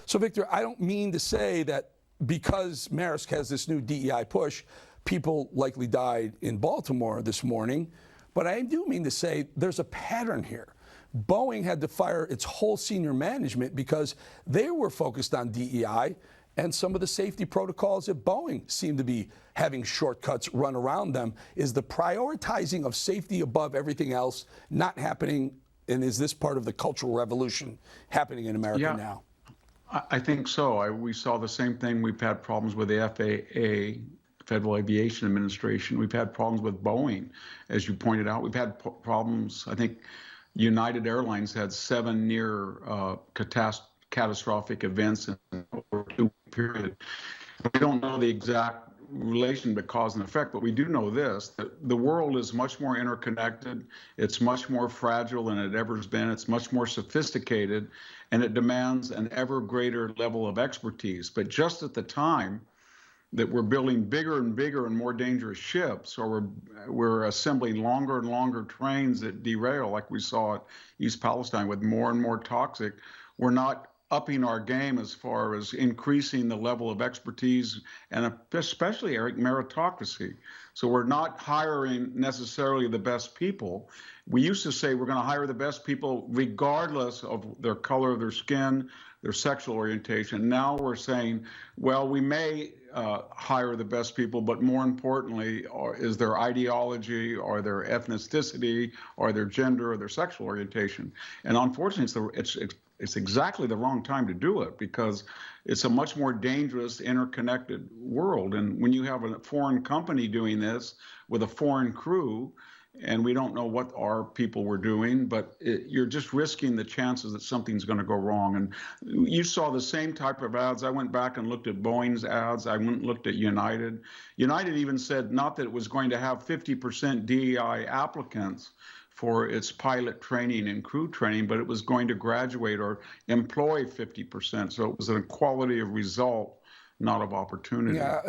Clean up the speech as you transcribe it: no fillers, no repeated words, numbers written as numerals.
So, Victor, I don't mean to say that because Maersk has this new DEI push, people likely died in Baltimore this morning, but I do mean to say there's a pattern here. Boeing had to fire its whole senior management because they were focused on DEI, and some of the safety protocols at Boeing seem to be having shortcuts run around them. Is the prioritizing of safety above everything else not happening, and is this part of the cultural revolution happening in America now? I think so. We saw the same thing. We've had problems with the FAA, Federal Aviation Administration. We've had problems with Boeing, as you pointed out. We've had problems. I think United Airlines had 7 near catastrophic events in over a 2-week period. We don't know the exact relation to cause and effect, but we do know this, that the world is much more interconnected. It's much more fragile than it ever has been. It's much more sophisticated, and it demands an ever greater level of expertise. But just at the time that we're building bigger and bigger and more dangerous ships, or we're assembling longer and longer trains that derail, like we saw at East Palestine with more and more toxic, we're not upping our game as far as increasing the level of expertise and especially, Eric, meritocracy. So we're not hiring necessarily the best people. We used to say we're going to hire the best people regardless of their color of their skin, their sexual orientation. Now we're saying, well, we may hire the best people, but more importantly, is their ideology or their ethnicity or their gender or their sexual orientation. And unfortunately, it's exactly the wrong time to do it, because it's a much more dangerous, interconnected world. And when you have a foreign company doing this with a foreign crew, and we don't know what our people were doing, but you're just risking the chances that something's going to go wrong. And you saw the same type of ads. I went back and looked at Boeing's ads. I went and looked at United. United even said not that it was going to have 50% DEI applicants for its pilot training and crew training, but it was going to graduate or employ 50%. So it was an equality of result, not of opportunity. Yeah.